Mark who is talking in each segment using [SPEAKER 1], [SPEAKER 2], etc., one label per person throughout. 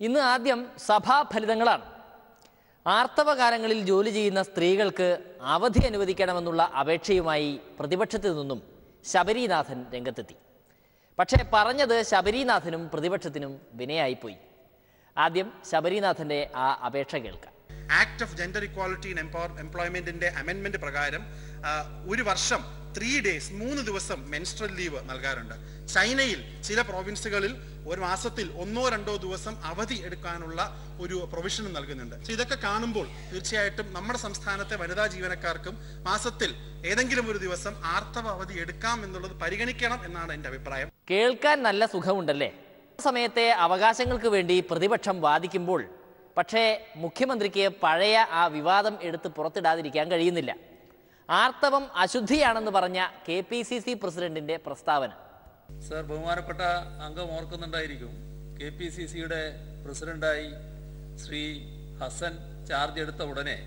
[SPEAKER 1] ഇന്ന് ആദ്യം സഭാ ഫലിതങ്ങളാണ്. ആർത്തവകാലങ്ങളിൽ ജോലി ചെയ്യുന്ന സ്ത്രീകൾക്ക് അവധി അനുവദിക്കണമെന്നുള്ള അപേക്ഷയുമായി പ്രതിപക്ഷത്തു നിന്നും ശബരിനാഥൻ രംഗത്തെത്തി. പക്ഷേ പറഞ്ഞത് ശബരിനാഥനും പ്രതിപക്ഷത്തിനും വിനയായിപ്പോയി. ആദ്യം ശബരിനാഥൻ്റെ ആ അപേക്ഷ കേൾക്കാം.
[SPEAKER 2] Act of gender equality and എംപ്ലോയ്മെന്റിന്റെ അമെൻമെന്റ് പ്രകാരം ഒരു വർഷം 3 days 3 ദിവസം മെൻസ്ട്രൽ ലീവ് നൽകാറുണ്ട്. ചൈനയിൽ ചില പ്രോവിൻസുകളിൽ ഒരു മാസത്തിൽ 1-2 ദിവസം അവധി എടുക്കാനുള്ള ഒരു പ്രൊവിഷനും നൽകുന്നുണ്ട്. ഇതൊക്കെ കാണുമ്പോൾ തീർച്ചയായിട്ടും നമ്മുടെ സംസ്ഥാനത്തെ വനിതാ ജീവനക്കാർക്കും മാസത്തിൽ ഏതെങ്കിലും ഒരു ദിവസം ആർത്തവ അവധി എടുക്കാം എന്നുള്ളത് പരിഗണിക്കണം എന്നാണ് എൻ്റെ അഭിപ്രായം.
[SPEAKER 1] കേൾക്കാൻ നല്ല സുഖമുണ്ടല്ലേ? സമയത്തെ അവകാശങ്ങൾക്ക് വേണ്ടി പ്രതിപക്ഷം വാദിക്കുമ്പോൾ പക്ഷേ മുഖ്യമന്ത്രിക്ക് പഴയ ആ വിവാദം എടുത്ത് പുറത്തിടാതിരിക്കാൻ കഴിയുന്നില്ല. ആർത്തവം അശുദ്ധിയാണെന്ന് പറഞ്ഞ KPCC പ്രസിഡന്റിന്റെ പ്രസ്താവന.
[SPEAKER 3] സർ, ബഹുമാനപ്പെട്ട അംഗം ഓർക്കുന്നുണ്ടായിരിക്കും, KPCCയുടെ പ്രസിഡന്റായി ശ്രീ ഹസൻ ചാർജ് എടുത്ത ഉടനെ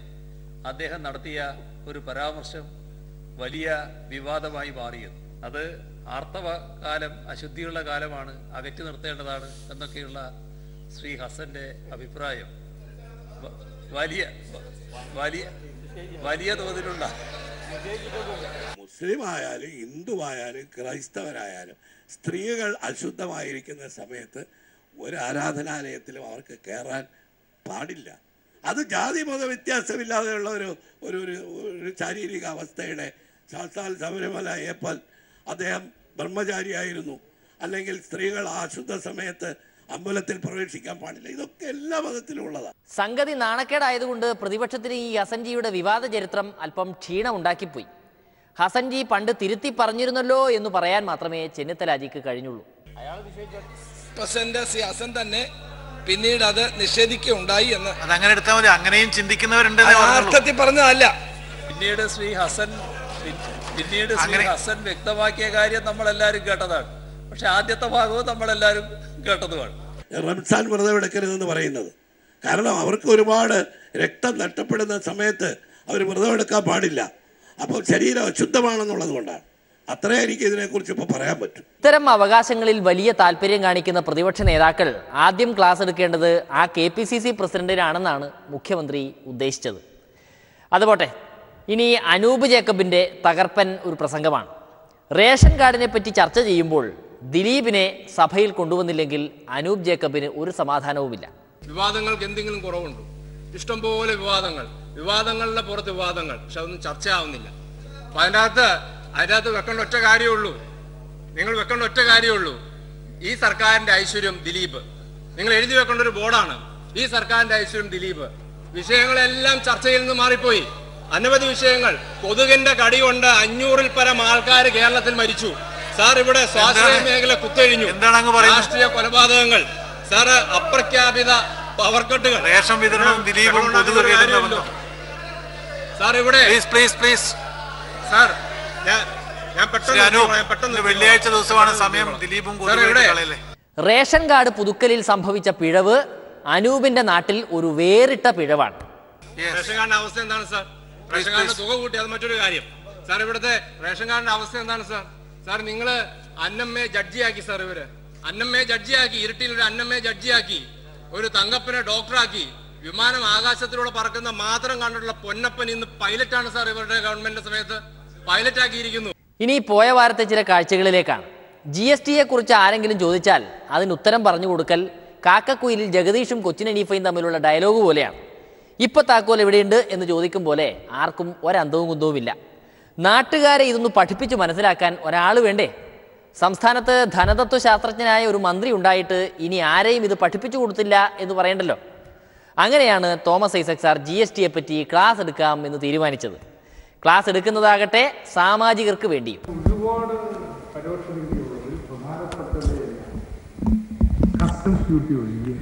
[SPEAKER 3] അദ്ദേഹം നടത്തിയ ഒരു പരാമർശം വലിയ വിവാദമായി മാറിയത്. അത് ആർത്തവ കാലം അശുദ്ധിയുള്ള കാലമാണ്, അകറ്റി നിർത്തേണ്ടതാണ് എന്നൊക്കെയുള്ള ശ്രീ ഹസന്റെ അഭിപ്രായം വലിയ തോതിലുള്ള
[SPEAKER 4] മുസ്ലിം ആയാലും ഹിന്ദുവായാലും ക്രൈസ്തവരായാലും സ്ത്രീകൾ അശുദ്ധമായിരിക്കുന്ന സമയത്ത് ഒരു ആരാധനാലയത്തിലും അവർക്ക് കയറാൻ പാടില്ല. അത് ജാതി മത വ്യത്യാസമില്ലാതെയുള്ള ഒരു ശാരീരിക അവസ്ഥയുടെ സാക്ഷാൽ ശബരിമല അയ്യപ്പൻ അദ്ദേഹം ബ്രഹ്മചാരിയായിരുന്നു. അല്ലെങ്കിൽ സ്ത്രീകൾ അശുദ്ധ സമയത്ത് അമ്പലത്തിൽ പ്രവേശിക്കാൻ പാടില്ല. ഇതൊക്കെ എല്ലാ മതത്തിലും ഉള്ളതാണ്.
[SPEAKER 1] സംഗതി നാണക്കേടായതുകൊണ്ട് പ്രതിപക്ഷത്തിന് ഈ ഹസൻജിയുടെ വിവാദ ചരിത്രം അല്പം ക്ഷീണമുണ്ടാക്കിപ്പോയി. ഹസൻജി പണ്ട് തിരുത്തി പറഞ്ഞിരുന്നല്ലോ എന്ന് പറയാൻ മാത്രമേ ചെന്നിത്തലാജിക്ക് കഴിഞ്ഞുള്ളൂ.
[SPEAKER 5] പ്രസിഡന്റ് ശ്രീ ഹസൻ തന്നെ പിന്നീട് അത് നിഷേധിക്കുകയുണ്ടായി എന്ന്
[SPEAKER 6] അതങ്ങനെ എടുത്താൽ മതി. അങ്ങനെയും ചിന്തിക്കുന്നവരുണ്ട്.
[SPEAKER 5] അർത്ഥത്തിൽ പറഞ്ഞതല്ല.
[SPEAKER 3] പിന്നീട് ശ്രീ ഹസൻ വ്യക്തമാക്കിയ കാര്യം നമ്മളെല്ലാവരും കേട്ടതാണ്. പക്ഷെ ആദ്യത്തെ ഭാഗവും നമ്മളെല്ലാവരും കേട്ടതുമാണ്.
[SPEAKER 4] റംസാൻ വ്രതം എടുക്കരുതെന്ന് പറയുന്നത് കാരണം അവർക്ക് ഒരുപാട് രക്തം നഷ്ടപ്പെടുന്ന സമയത്ത് അവർ വ്രതം എടുക്കാൻ പാടില്ല. അപ്പോൾ ശരീരം അശുദ്ധമാണെന്നുള്ളത് കൊണ്ടാണ്. അത്രേ എനിക്ക് ഇതിനെക്കുറിച്ച് ഇപ്പോൾ പറയാൻ പറ്റും.
[SPEAKER 1] ഇത്തരം അവകാശങ്ങളിൽ വലിയ താല്പര്യം കാണിക്കുന്ന പ്രതിപക്ഷ നേതാക്കൾ ആദ്യം ക്ലാസ് എടുക്കേണ്ടത് ആ KPCC പ്രസിഡന്റിനാണെന്നാണ് മുഖ്യമന്ത്രി ഉദ്ദേശിച്ചത്. അതുപോട്ടെ, ഇനി അനൂപ് ജേക്കബിൻ്റെ തകർപ്പൻ ഒരു പ്രസംഗമാണ്. റേഷൻ കാർഡിനെ പറ്റി ചർച്ച ചെയ്യുമ്പോൾ ദിലീപിനെ സഭയിൽ കൊണ്ടുവന്നില്ലെങ്കിൽ അനൂപ് ജേക്കബിന് ഒരു സമാധാനവുമില്ല.
[SPEAKER 5] വിവാദങ്ങൾക്ക് എന്തെങ്കിലും കുറവുണ്ടോ? ഇഷ്ടംപോലെ വിവാദങ്ങളുടെ പുറത്ത് വിവാദങ്ങൾ, പക്ഷെ അതൊന്നും ചർച്ചയാവുന്നില്ല. അപ്പൊ അതിനകത്ത് വെക്കേണ്ട ഒറ്റ കാര്യമുള്ളൂ, നിങ്ങൾ വെക്കേണ്ട ഒറ്റ കാര്യമുള്ളൂ, ഈ സർക്കാരിന്റെ ഐശ്വര്യം ദിലീപ്. നിങ്ങൾ എഴുതി വെക്കേണ്ട ഒരു ബോർഡാണ്, ഈ സർക്കാരിന്റെ ഐശ്വര്യം ദിലീപ്. വിഷയങ്ങളെല്ലാം ചർച്ചയിൽ നിന്ന് മാറിപ്പോയി. അനവധി വിഷയങ്ങൾ. കൊതുകിന്റെ കടി കൊണ്ട് 500-ൽ പരം ആൾക്കാർ കേരളത്തിൽ മരിച്ചു. സാർ, ഇവിടെ സ്വാശ്രയ മേഖല കുത്തഴിഞ്ഞു. രാഷ്ട്രീയ കൊലപാതകങ്ങൾ, സാറ് അപ്രഖ്യാപിത പവർ കട്ടുകൾ,
[SPEAKER 6] റേഷൻ വിതരണവും ദിലീപും
[SPEAKER 5] സാർ ഇവിടെ സാർ ഞാൻ പെട്ടെന്ന്
[SPEAKER 6] വെള്ളിയാഴ്ച ദിവസമാണ് സമയം. ദിലീപും
[SPEAKER 1] റേഷൻ കാർഡ് പുതുക്കലിൽ സംഭവിച്ച പിഴവ് അനൂപിന്റെ നാട്ടിൽ ഒരു വേറിട്ട പിഴവാണ്.
[SPEAKER 5] റേഷൻ കാർഡിന്റെ അവസ്ഥ എന്താണ് സാർ? റേഷൻ കാർഡിന്റെ തുക കൂട്ടി, അത് മറ്റൊരു കാര്യം. സാർ, ഇവിടുത്തെ റേഷൻ കാർഡിന്റെ അവസ്ഥ എന്താണ് സാർ? സാർ, നിങ്ങള് അന്നമ്മയെ ജഡ്ജിയാക്കി. സാർ, ഇവര് അന്നമ്മയെ ജഡ്ജിയാക്കി. ഇരിട്ടിയിൽ ഒരു അന്നമ്മയെ ജഡ്ജിയാക്കി, ഒരു തങ്കപ്പനെ ഡോക്ടറാക്കി. വിമാനം ആകാശത്തിലൂടെ പറക്കുന്ന മാത്രം കണ്ടിട്ടുള്ള പൊന്നപ്പൻ ഇന്ന് പൈലറ്റാണ് സാർ. ഇവരുടെ ഗവൺമെന്റിന്റെ സമയത്ത് പൈലറ്റാക്കിയിരിക്കുന്നു.
[SPEAKER 1] ഇനി പോയ വാരത്തെ ചില കാഴ്ചകളിലേക്കാണ്. GSTയെ കുറിച്ച് ആരെങ്കിലും ചോദിച്ചാൽ അതിന് ഉത്തരം പറഞ്ഞു കൊടുക്കൽ കാക്കക്കുയിലിൽ ജഗദീഷും കൊച്ചിൻ ഹനീഫയും തമ്മിലുള്ള ഡയലോഗ് പോലെയാണ്. ഇപ്പൊ താക്കോൽ എവിടെയുണ്ട് എന്ന് ചോദിക്കും പോലെ ആർക്കും ഒരന്തവും കുന്തവുമില്ല. നാട്ടുകാരെ ഇതൊന്ന് പഠിപ്പിച്ച് മനസ്സിലാക്കാൻ ഒരാൾ വേണ്ടേ? സംസ്ഥാനത്ത് ധനതത്വശാസ്ത്രജ്ഞനായ ഒരു മന്ത്രി ഉണ്ടായിട്ട് ഇനി ആരെയും ഇത് പഠിപ്പിച്ചു കൊടുത്തില്ല എന്ന് പറയണ്ടല്ലോ. അങ്ങനെയാണ് തോമസ് ഐസക് സാർ GSTയെ പറ്റി ക്ലാസ് എടുക്കാം എന്ന് തീരുമാനിച്ചത്. ക്ലാസ് എടുക്കുന്നതാകട്ടെ സാമാജികർക്ക് വേണ്ടിയും.
[SPEAKER 7] ഒരുപാട് പരോക്ഷ നികുതിയുള്ളതിൽ പ്രധാനപ്പെട്ടത് കസ്റ്റംസ് ഡ്യൂട്ടി ഒഴികെ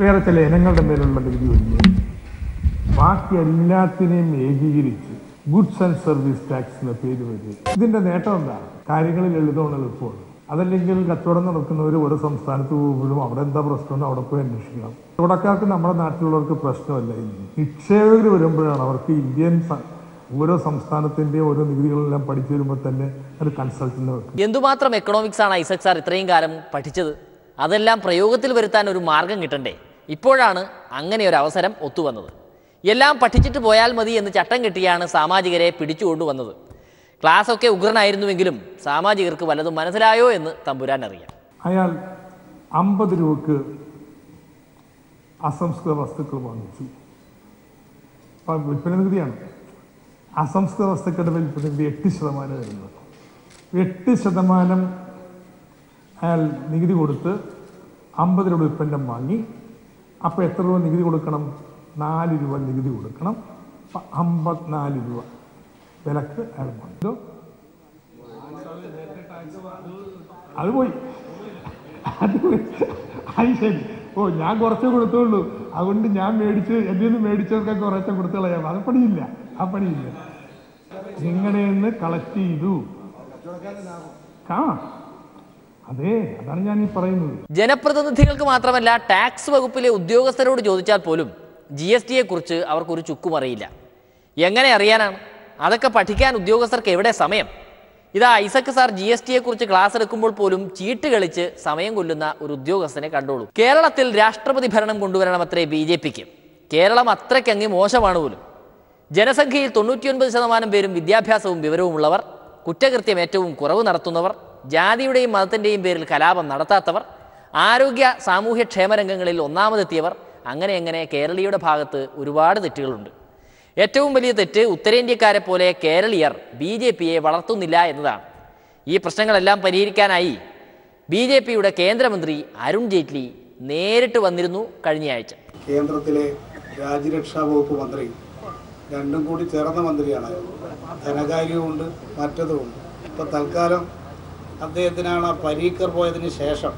[SPEAKER 7] വേറെ ചില ഇനങ്ങളുടെ മേലുള്ള നികുതി ഒഴികെ ബാക്കി എല്ലാത്തിനെയും ഏകീകരിച്ച് ഗുഡ്സ് ആൻഡ് സർവീസ് ടാക്സ് എന്ന പേര് വരും. ഇതിന്റെ നേട്ടം എന്താണ്? കാര്യങ്ങളിൽ ലളിതമാണ്, എളുപ്പമാണ്. അതല്ലെങ്കിൽ കച്ചവടം നടക്കുന്നവർ ഒരു സംസ്ഥാനത്ത് പോകുമ്പോഴും അവിടെ എന്താ പ്രശ്നം അവിടെ പോയി അന്വേഷിക്കണം. കച്ചവടക്കാർക്ക് നമ്മുടെ നാട്ടിലുള്ളവർക്ക് പ്രശ്നമല്ല. നിക്ഷേപകർ വരുമ്പോഴാണ് അവർക്ക് ഇന്ത്യൻ ഓരോ സംസ്ഥാനത്തിന്റെ ഓരോ നികുതികളെല്ലാം പഠിച്ചു വരുമ്പോൾ തന്നെ ഒരു കൺസൾട്ടന്റ് വെക്കും.
[SPEAKER 1] എന്തുമാത്രം എക്കണോമിക്സ് ആണ് ഐസക് സാർ ഇത്രയും കാലം പഠിച്ചത്? അതെല്ലാം പ്രയോഗത്തിൽ വരുത്താൻ ഒരു മാർഗം കിട്ടണ്ടേ? ഇപ്പോഴാണ് അങ്ങനെ ഒരു അവസരം ഒത്തുവന്നത്. എല്ലാം പഠിച്ചിട്ട് പോയാൽ മതി എന്ന് ചട്ടം കെട്ടിയാണ് സാമാജികരെ പിടിച്ചുകൊണ്ടുവന്നത്. ക്ലാസ്സൊക്കെ ഉഗ്രനായിരുന്നുവെങ്കിലും സാമാജികർക്ക് വല്ലതും മനസ്സിലായോ എന്ന് തമ്പുരാൻ അറിയാം.
[SPEAKER 7] അയാൾ 50 രൂപക്ക് അസംസ്കൃത വസ്തുക്കൾ വാങ്ങിച്ചു. വിൽപ്പന നികുതിയാണ്. അസംസ്കൃത വസ്തുക്കളുടെ വിൽപ്പന നികുതി 8% വരുന്നത്. 8% അയാൾ നികുതി കൊടുത്ത് 50 രൂപ ഉൽപ്പന്നം വാങ്ങി. അപ്പോൾ എത്ര രൂപ നികുതി കൊടുക്കണം? 4 രൂപ നികുതി കൊടുക്കണം. 54 രൂപ വിലക്ക് അയാൾ വാങ്ങിച്ചു. അത് പോയി. അത് ശരി. ഞാൻ കുറച്ചേ കൊടുത്തുള്ളൂ, അതുകൊണ്ട് ഞാൻ മേടിച്ച് എൻ്റെ നിന്ന് മേടിച്ചവർക്ക് കുറച്ചേ കൊടുത്തു കളയാം. അത് പണിയില്ല, ആ പണിയില്ല. നിങ്ങളുടെ നിന്ന് കളക്ട് ചെയ്തു. അതെ, അതാണ് ഞാൻ ഈ പറയുന്നത്.
[SPEAKER 1] ജനപ്രതിനിധികൾക്ക് മാത്രമല്ല, ടാക്സ് വകുപ്പിലെ ഉദ്യോഗസ്ഥരോട് ചോദിച്ചാൽ പോലും GST കുറിച്ച് അവർക്കൊരു ചുക്കും അറിയില്ല. എങ്ങനെ അറിയാനാണ്? അതൊക്കെ പഠിക്കാൻ ഉദ്യോഗസ്ഥർക്ക് എവിടെ സമയം? ഇതാ ഐസക് സാർ GST കുറിച്ച് ക്ലാസ് എടുക്കുമ്പോൾ പോലും ചീട്ട് കളിച്ച് സമയം കൊല്ലുന്ന ഒരു ഉദ്യോഗസ്ഥനെ കണ്ടോളൂ. കേരളത്തിൽ രാഷ്ട്രപതി ഭരണം കൊണ്ടുവരണമത്രേ BJPക്ക്. കേരളം അത്രയ്ക്കങ്ങ് മോശമാണ് പോലും. ജനസംഖ്യയിൽ 99% പേരും വിദ്യാഭ്യാസവും വിവരവുമുള്ളവർ, കുറ്റകൃത്യം ഏറ്റവും കുറവ് നടത്തുന്നവർ, ജാതിയുടെയും മതത്തിൻ്റെയും പേരിൽ കലാപം നടത്താത്തവർ, ആരോഗ്യ സാമൂഹ്യ ക്ഷേമരംഗങ്ങളിൽ ഒന്നാമതെത്തിയവർ, അങ്ങനെ കേരളീയരുടെ ഭാഗത്ത് ഒരുപാട് തെറ്റുകളുണ്ട്. ഏറ്റവും വലിയ തെറ്റ് ഉത്തരേന്ത്യക്കാരെ പോലെ കേരളീയർ BJPയെ വളർത്തുന്നില്ല എന്നതാണ്. ഈ പ്രശ്നങ്ങളെല്ലാം പരിഹരിക്കാനായി BJPയുടെ കേന്ദ്രമന്ത്രി അരുൺ ജെയ്റ്റ്ലി നേരിട്ട് വന്നിരുന്നു കഴിഞ്ഞയാഴ്ച.
[SPEAKER 8] കേന്ദ്രത്തിലെ രാജ്യരക്ഷാ വകുപ്പ് മന്ത്രി രണ്ടും കൂടി ചേർന്ന മന്ത്രിയാണ്. ധനകാര്യവുമുണ്ട്, മറ്റതുമുണ്ട്. ഇപ്പോൾ തൽക്കാലം അദ്ദേഹത്തിനാണ് പരീക്കർ പോയതിന് ശേഷം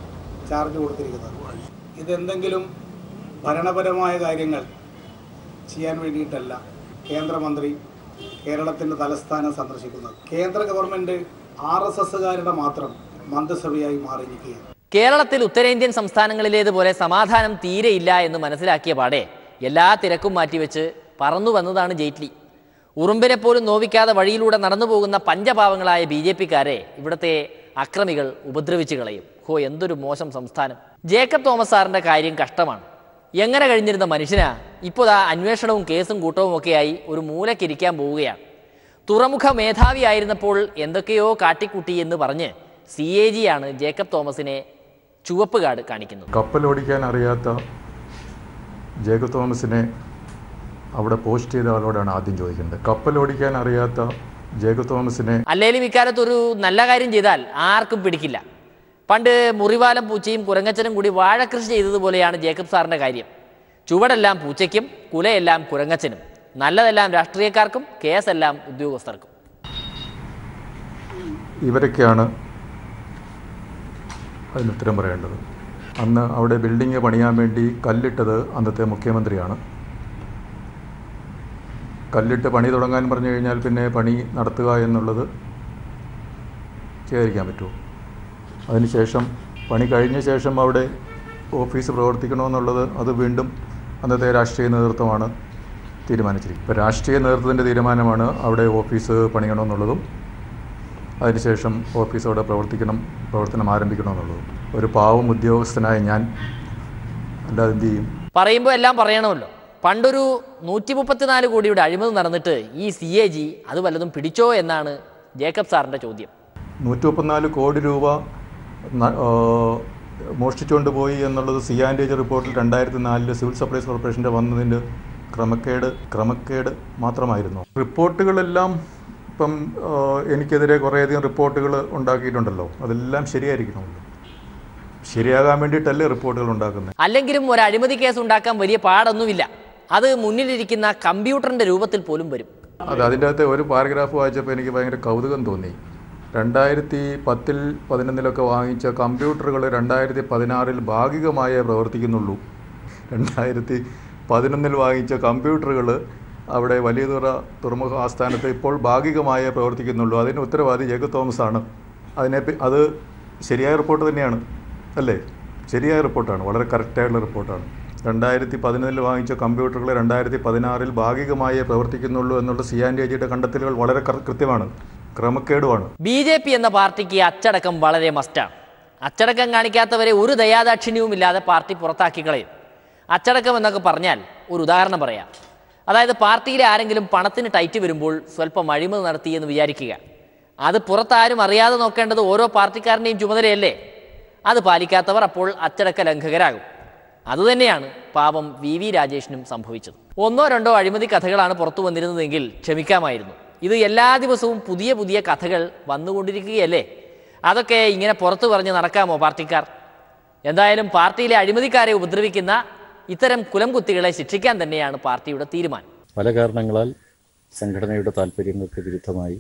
[SPEAKER 8] ചാർജ് കൊടുത്തിരിക്കുന്നത്. ഇതെന്തെങ്കിലും ഭരണപരമായ കാര്യങ്ങൾ ചെയ്യാൻ വേണ്ടിയിട്ടല്ല കേന്ദ്രമന്ത്രി കേരളത്തിൻ്റെ തലസ്ഥാനം സന്ദർശിക്കുന്നത്. കേന്ദ്ര ഗവൺമെൻറ് RSSകാരുടെ മാത്രം മന്ത്രിസഭയായി മാറിയിരിക്കുകയാണ്.
[SPEAKER 1] കേരളത്തിൽ ഉത്തരേന്ത്യൻ സംസ്ഥാനങ്ങളിലേതുപോലെ സമാധാനം തീരെയില്ല എന്ന് മനസ്സിലാക്കിയ പാടെ എല്ലാ തിരക്കും മാറ്റിവെച്ച് പറന്നു വന്നതാണ് ജെയ്റ്റ്ലി. ഉറുമ്പിനെ പോലും നോവിക്കാതെ വഴിയിലൂടെ നടന്നു പോകുന്ന പഞ്ചപാവങ്ങളായ BJPക്കാരെ ഇവിടുത്തെ അക്രമികൾ ഉപദ്രവിച്ച് കളയും. എന്തൊരു മോശം സംസ്ഥാനം. ജേക്കബ് തോമസ് സാറിൻ്റെ കാര്യം കഷ്ടമാണ്. എങ്ങനെ കഴിഞ്ഞിരുന്ന മനുഷ്യനാ ഇപ്പോൾ ആ അന്വേഷണവും കേസും കൂട്ടവും ഒക്കെയായി ഒരു മൂലക്കിരിക്കാൻ പോവുകയാണ്. തുറമുഖ മേധാവിയായിരുന്നപ്പോൾ എന്തൊക്കെയോ കാട്ടിക്കുട്ടി എന്ന് പറഞ്ഞ് CAG ആണ് ജേക്കബ് തോമസിനെ ചുവപ്പ് കാർഡ് കാണിക്കുന്നത്.
[SPEAKER 9] കപ്പലോടിക്കാൻ അറിയാത്ത ജേക്കബ് തോമസിനെ അവിടെ പോസ്റ്റ് ചെയ്ത ആളോടാണ് ആദ്യം ചോദിക്കേണ്ടത്. കപ്പലോടിക്കാൻ അറിയാത്ത ജേക്കബ് തോമസിനെ
[SPEAKER 1] അല്ലേലും ഇക്കാലത്ത് ഒരു നല്ല കാര്യം ചെയ്താൽ ആർക്കും പിടിക്കില്ല. പണ്ട് മുറിവാലം പൂച്ചയും കുരങ്ങച്ചനും കൂടി വാഴക്കൃഷി ചെയ്തതുപോലെയാണ് ജേക്കബ് സാറിൻ്റെ കാര്യം. ചുവടെല്ലാം പൂച്ചയ്ക്കും കുലയെല്ലാം കുരങ്ങച്ചനും, നല്ലതെല്ലാം രാഷ്ട്രീയക്കാർക്കും കേസെല്ലാം ഉദ്യോഗസ്ഥർക്കും.
[SPEAKER 9] ഇവരൊക്കെയാണ് അതിനുത്തരം പറയേണ്ടത്. അന്ന് അവിടെ ബിൽഡിങ് പണിയാൻ വേണ്ടി കല്ലിട്ടത് അന്നത്തെ മുഖ്യമന്ത്രിയാണ്. കല്ലിട്ട് പണി തുടങ്ങാൻ പറഞ്ഞു കഴിഞ്ഞാൽ പിന്നെ പണി നടത്തുക എന്നുള്ളത് ചെയ്യാതിരിക്കാൻ പറ്റുമോ? അതിനുശേഷം പണി കഴിഞ്ഞ ശേഷം അവിടെ ഓഫീസ് പ്രവർത്തിക്കണമെന്നുള്ളത് അത് വീണ്ടും അന്നത്തെ രാഷ്ട്രീയ നേതൃത്വമാണ് തീരുമാനിച്ചിരിക്കുന്നത്. ഇപ്പോൾ രാഷ്ട്രീയ നേതൃത്വത്തിൻ്റെ തീരുമാനമാണ് അവിടെ ഓഫീസ് പണിയണമെന്നുള്ളതും അതിനുശേഷം ഓഫീസ് അവിടെ പ്രവർത്തനം ആരംഭിക്കണമെന്നുള്ളതും. ഒരു പാവം ഉദ്യോഗസ്ഥനായ ഞാൻ അല്ലാതെ എന്ത് ചെയ്യും?
[SPEAKER 1] പറയുമ്പോൾ എല്ലാം പറയണമല്ലോ. പണ്ടൊരു 134 കോടിയുടെ അഴിമതി നടന്നിട്ട് ഈ CAG അത് വല്ലതും പിടിച്ചോ എന്നാണ് ജേക്കബ് സാറിൻ്റെ ചോദ്യം.
[SPEAKER 9] 134 കോടി രൂപ മോഷ്ടിച്ചുകൊണ്ട് പോയി എന്നുള്ളത് C&G റിപ്പോർട്ടിൽ 2004 സിവിൽ സപ്ലൈസ് കോർപ്പറേഷൻ്റെ വന്നതിൻ്റെ ക്രമക്കേട് മാത്രമായിരുന്നു. റിപ്പോർട്ടുകളെല്ലാം ഇപ്പം എനിക്കെതിരെ കുറേയധികം റിപ്പോർട്ടുകൾ ഉണ്ടാക്കിയിട്ടുണ്ടല്ലോ. അതെല്ലാം ശരിയായിരിക്കണമല്ലോ. ശരിയാകാൻ വേണ്ടിയിട്ടല്ലേ റിപ്പോർട്ടുകൾ ഉണ്ടാക്കുന്നത്.
[SPEAKER 1] അല്ലെങ്കിലും ഒരു അഴിമതി കേസ് ഉണ്ടാക്കാൻ വലിയ പാടൊന്നുമില്ല. അത് മുന്നിലിരിക്കുന്ന കമ്പ്യൂട്ടറിൻ്റെ രൂപത്തിൽ പോലും വരും.
[SPEAKER 9] അതിൻ്റെ അകത്തെ ഒരു പാരഗ്രാഫ് വായിച്ചപ്പോൾ എനിക്ക് ഭയങ്കര കൗതുകം തോന്നി. 2010-11 വാങ്ങിച്ച കമ്പ്യൂട്ടറുകൾ 2016 ഭാഗികമായേ പ്രവർത്തിക്കുന്നുള്ളൂ. 2011 വാങ്ങിച്ച കമ്പ്യൂട്ടറുകൾ അവിടെ വലിയതുറ തുറമുഖ ആസ്ഥാനത്ത് ഇപ്പോൾ ഭാഗികമായേ പ്രവർത്തിക്കുന്നുള്ളൂ. അതിന് ഉത്തരവാദി ജേക്കബ് തോമസ് ആണ്. അത് ശരിയായ റിപ്പോർട്ട് തന്നെയാണ് അല്ലേ? ശരിയായ റിപ്പോർട്ടാണ്, വളരെ കറക്റ്റായിട്ടുള്ള റിപ്പോർട്ടാണ്. 2011 വാങ്ങിച്ച കമ്പ്യൂട്ടറുകൾ 2016 ഭാഗികമായേ പ്രവർത്തിക്കുന്നുള്ളൂ എന്നുള്ള C&Gയുടെ കണ്ടെത്തലുകൾ വളരെ കൃത്യമാണ്, ക്രമക്കേടുമാണ്.
[SPEAKER 1] BJP എന്ന പാർട്ടിക്ക് അച്ചടക്കം വളരെ മസ്റ്റാണ്. അച്ചടക്കം കാണിക്കാത്തവരെ ഒരു ദയാദാക്ഷിണ്യവുമില്ലാതെ പാർട്ടി പുറത്താക്കി കളയും. അച്ചടക്കം എന്നൊക്കെ പറഞ്ഞാൽ ഒരു ഉദാഹരണം പറയാം. അതായത് പാർട്ടിയിലെ ആരെങ്കിലും പണത്തിന് ടൈറ്റ് വരുമ്പോൾ സ്വല്പം അഴിമതി നടത്തി എന്ന് വിചാരിക്കുക. അത് പുറത്താരും അറിയാതെ നോക്കേണ്ടത് ഓരോ പാർട്ടിക്കാരൻ്റെയും ചുമതലയല്ലേ? അത് പാലിക്കാത്തവർ അപ്പോൾ അച്ചടക്ക ലംഘകരാകും. അതുതന്നെയാണ് പാപം വി രാജേഷിനും സംഭവിച്ചത്. ഒന്നോ രണ്ടോ അഴിമതി കഥകളാണ് പുറത്തു വന്നിരുന്നതെങ്കിൽ ക്ഷമിക്കാമായിരുന്നു. ഇത് എല്ലാ ദിവസവും പുതിയ പുതിയ കഥകൾ വന്നുകൊണ്ടിരിക്കുകയല്ലേ? അതൊക്കെ ഇങ്ങനെ പുറത്തു പറഞ്ഞ് നടക്കാമോ പാർട്ടിക്കാർ? എന്തായാലും പാർട്ടിയിലെ അഴിമതിക്കാരെ ഉപദ്രവിക്കുന്ന ഇത്തരം കുലംകുത്തികളെ ശിക്ഷിക്കാൻ തന്നെയാണ് പാർട്ടിയുടെ തീരുമാനം.
[SPEAKER 10] പല കാരണങ്ങളാൽ സംഘടനയുടെ താല്പര്യങ്ങൾക്ക് വിരുദ്ധമായി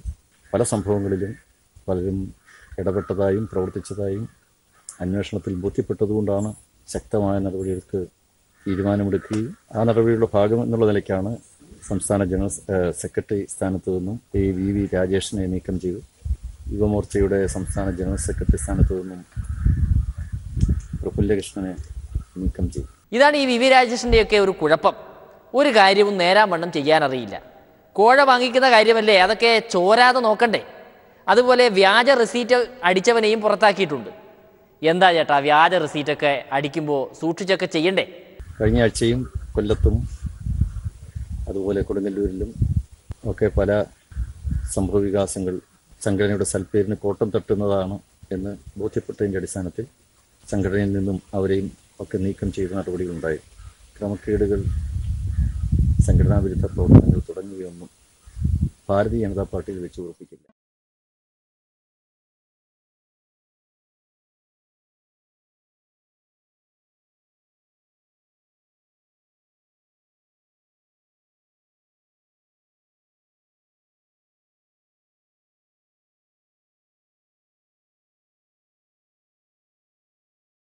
[SPEAKER 10] പല സംഭവങ്ങളിലും പലരും ഇടപെട്ടതായും പ്രവർത്തിച്ചതായും അന്വേഷണത്തിൽ ബോധ്യപ്പെട്ടതുകൊണ്ടാണ് ശക്തമായ നടപടികൾക്ക് തീരുമാനമെടുക്കുകയും ആ നടപടിയുടെ ഭാഗം എന്നുള്ള നിലയ്ക്കാണ് സംസ്ഥാന ജനറൽ സെക്രട്ടറി സ്ഥാനത്ത് നിന്നും വി രാജേഷിനെ നീക്കം ചെയ്തു. യുവമോർച്ചയുടെ സംസ്ഥാന ജനറൽ സെക്രട്ടറി സ്ഥാനത്ത് നിന്നും പ്രഫുല്ലകൃഷ്ണനെ നീക്കം ചെയ്തു.
[SPEAKER 1] ഇതാണ് ഈ വി രാജേഷിൻ്റെയൊക്കെ ഒരു കുഴപ്പം. ഒരു കാര്യവും നേരാവണ്ണം ചെയ്യാനറിയില്ല. കോഴ വാങ്ങിക്കുന്ന കാര്യമല്ലേ, അതൊക്കെ ചോരാതെ നോക്കണ്ടേ? അതുപോലെ വ്യാജ റെസീറ്റ് അടിച്ചവനെയും പുറത്താക്കിയിട്ടുണ്ട്. എന്താ ചേട്ടാ, വ്യാജ റെസീറ്റൊക്കെ അടിക്കുമ്പോൾ സൂക്ഷിച്ചൊക്കെ ചെയ്യണ്ടേ?
[SPEAKER 10] കഴിഞ്ഞ ആഴ്ചയും കൊല്ലത്തും അതുപോലെ കൊടുങ്ങല്ലൂരിലും ഒക്കെ പല സംഭവവികാസങ്ങൾ സംഘടനയുടെ സൽപ്പേരിന് കോട്ടം തട്ടുന്നതാണ് എന്ന് ബോധ്യപ്പെട്ടതിൻ്റെ അടിസ്ഥാനത്തിൽ സംഘടനയിൽ നിന്നും അവരെയും ഒക്കെ നീക്കം ചെയ്ത നടപടികളുണ്ടായി. ക്രമക്കേടുകൾ, സംഘടനാ വിരുദ്ധ പ്രവർത്തനങ്ങൾ തുടങ്ങിയവയൊന്നും ഭാരതീയ ജനതാ പാർട്ടിയിൽ വെച്ച് ഉറപ്പിക്കും.